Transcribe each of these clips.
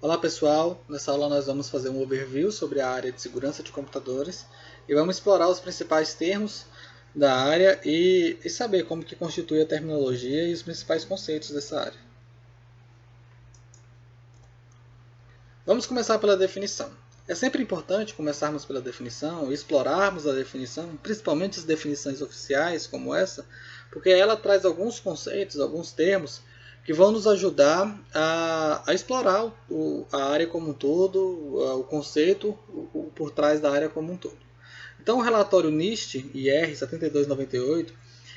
Olá pessoal, nessa aula nós vamos fazer um overview sobre a área de segurança de computadores e vamos explorar os principais termos da área e saber como que constitui a terminologia e os principais conceitos dessa área. Vamos começar pela definição. É sempre importante começarmos pela definição e explorarmos a definição, principalmente as definições oficiais como essa, porque ela traz alguns conceitos, alguns termos que vão nos ajudar a explorar a área como um todo, o conceito por trás da área como um todo. Então o relatório NIST IR 7298,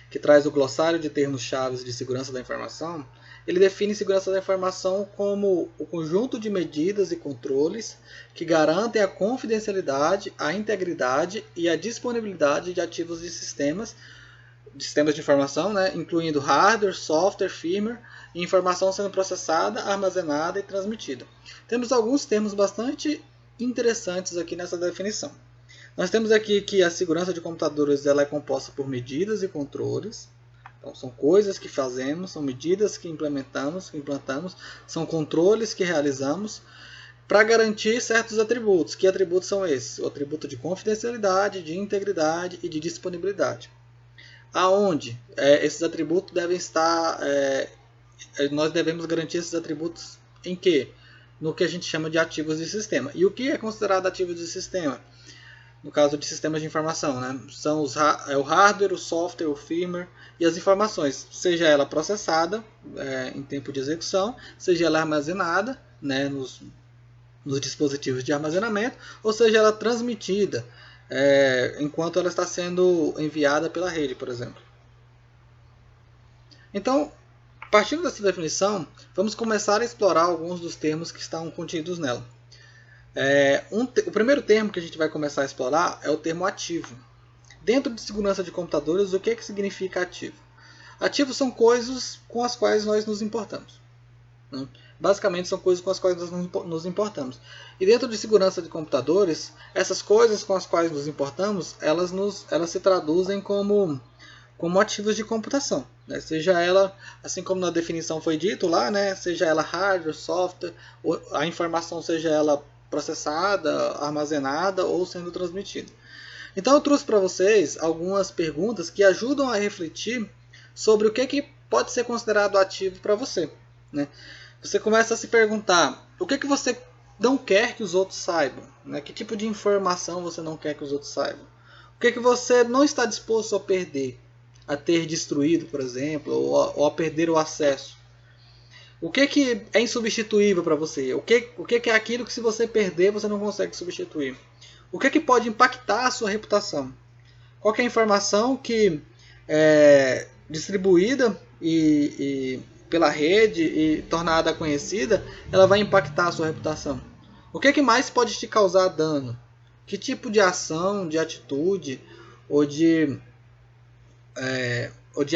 que traz o glossário de termos-chave de segurança da informação, ele define segurança da informação como o conjunto de medidas e controles que garantem a confidencialidade, a integridade e a disponibilidade de ativos de sistemas de informação, né, incluindo hardware, software, firmware e informação sendo processada, armazenada e transmitida. Temos alguns termos bastante interessantes aqui nessa definição. Nós temos aqui que a segurança de computadores ela é composta por medidas e controles. Então, são coisas que fazemos, são medidas que implantamos, são controles que realizamos para garantir certos atributos. Que atributos são esses? O atributo de confidencialidade, de integridade e de disponibilidade. Aonde esses atributos devem estar, nós devemos garantir esses atributos em quê? No que a gente chama de ativos de sistema. E o que é considerado ativos de sistema? No caso de sistemas de informação, né? São o hardware, o software, o firmware e as informações, seja ela processada em tempo de execução, seja ela armazenada, né, nos dispositivos de armazenamento, ou seja ela transmitida enquanto ela está sendo enviada pela rede, por exemplo. Então, partindo dessa definição, vamos começar a explorar alguns dos termos que estão contidos nela. O primeiro termo que a gente vai começar a explorar é o termo ativo. Dentro de segurança de computadores, o que significa ativo? Ativos são coisas com as quais nós nos importamos, né? Basicamente são coisas com as quais nós nos importamos. E dentro de segurança de computadores, essas coisas com as quais nos importamos, elas se traduzem como ativos de computação, né? Seja ela, assim como na definição foi dito lá, né? Seja ela hardware, software, a informação seja ela processada, armazenada ou sendo transmitida. Então eu trouxe para vocês algumas perguntas que ajudam a refletir sobre o que pode ser considerado ativo para você, né? Você começa a se perguntar o que você não quer que os outros saibam, né? Que tipo de informação você não quer que os outros saibam? O que você não está disposto a perder, a ter destruído, por exemplo, ou a perder o acesso? O que é insubstituível para você? O que é aquilo que se você perder você não consegue substituir? O que pode impactar a sua reputação? Qual é a informação que é distribuída pela rede e tornada conhecida, ela vai impactar a sua reputação? O que mais pode te causar dano? Que tipo de ação, de atitude ou de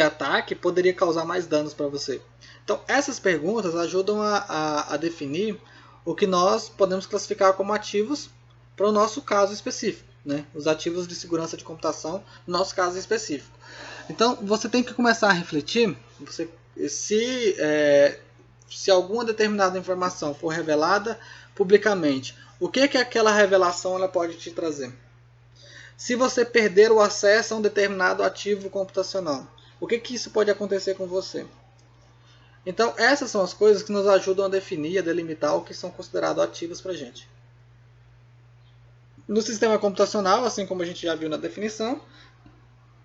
ataque poderia causar mais danos para você? Então, essas perguntas ajudam a definir o que nós podemos classificar como ativos para o nosso caso específico, né? Os ativos de segurança de computação, no nosso caso específico. Então, você tem que começar a refletir se alguma determinada informação for revelada publicamente, o que aquela revelação ela pode te trazer? Se você perder o acesso a um determinado ativo computacional, o que isso pode acontecer com você? Então, essas são as coisas que nos ajudam a definir, a delimitar o que são considerados ativos para a gente. No sistema computacional, assim como a gente já viu na definição,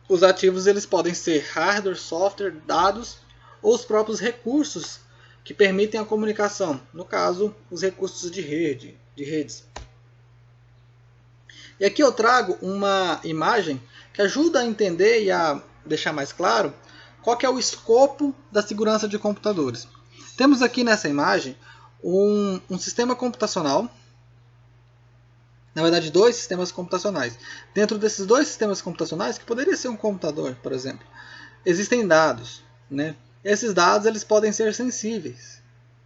os ativos eles podem ser hardware, software, dados ou os próprios recursos que permitem a comunicação. No caso, os recursos de redes. E aqui eu trago uma imagem que ajuda a entender e a deixar mais claro qual que é o escopo da segurança de computadores. Temos aqui nessa imagem um sistema computacional, na verdade 2 sistemas computacionais. Dentro desses 2 sistemas computacionais, que poderia ser um computador, por exemplo, existem dados, né? Esses dados eles podem ser sensíveis,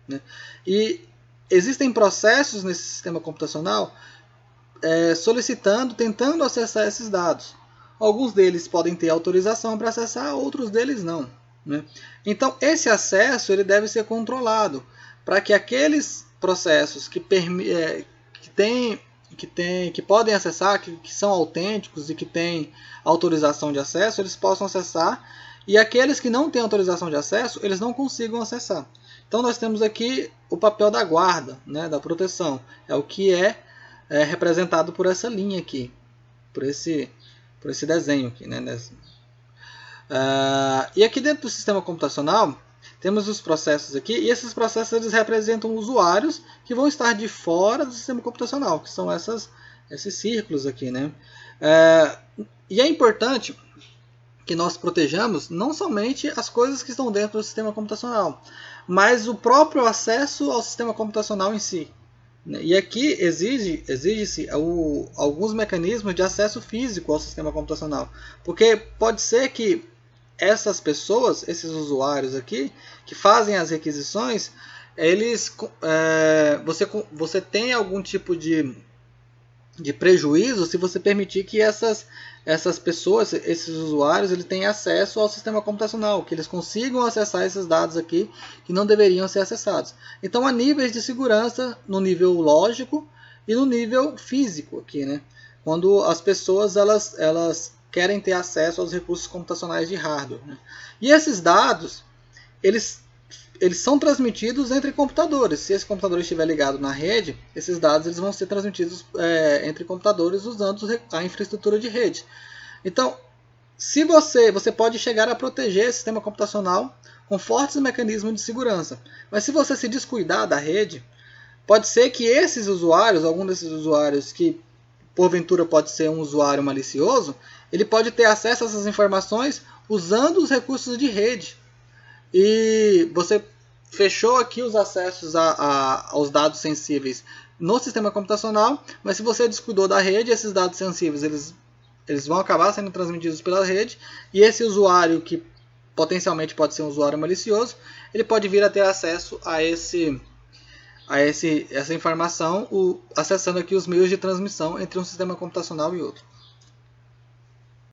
né? E existem processos nesse sistema computacional tentando acessar esses dados. Alguns deles podem ter autorização para acessar, outros deles não, né? Então esse acesso ele deve ser controlado para que processos que podem acessar, que são autênticos e que têm autorização de acesso, eles possam acessar, e aqueles que não têm autorização de acesso, eles não consigam acessar. Então nós temos aqui o papel da guarda, né, da proteção. É o que é representado por essa linha aqui, por esse desenho aqui, né? E aqui dentro do sistema computacional temos os processos aqui, e esses processos eles representam usuários que vão estar de fora do sistema computacional, que são esses círculos aqui, né? E é importante que nós protejamos não somente as coisas que estão dentro do sistema computacional, mas o próprio acesso ao sistema computacional em si. E aqui exige-se alguns mecanismos de acesso físico ao sistema computacional, porque pode ser que essas pessoas, esses usuários aqui, que fazem as requisições, você tem algum tipo de prejuízo se você permitir que essas pessoas, esses usuários, eles tenham acesso ao sistema computacional, que eles consigam acessar esses dados aqui que não deveriam ser acessados. Então há níveis de segurança no nível lógico e no nível físico aqui, né? Quando as pessoas elas querem ter acesso aos recursos computacionais de hardware, né? E esses dados, eles são transmitidos entre computadores. Se esse computador estiver ligado na rede, esses dados eles vão ser transmitidos entre computadores usando a infraestrutura de rede. Então, se você pode chegar a proteger esse sistema computacional com fortes mecanismos de segurança. Mas se você se descuidar da rede, pode ser que esses usuários, algum desses usuários que porventura pode ser um usuário malicioso, ele pode ter acesso a essas informações usando os recursos de rede. E você fechou aqui os acessos aos dados sensíveis no sistema computacional, mas se você descuidou da rede, esses dados sensíveis eles vão acabar sendo transmitidos pela rede, e esse usuário, que potencialmente pode ser um usuário malicioso, ele pode vir a ter acesso a essa informação, acessando aqui os meios de transmissão entre um sistema computacional e outro.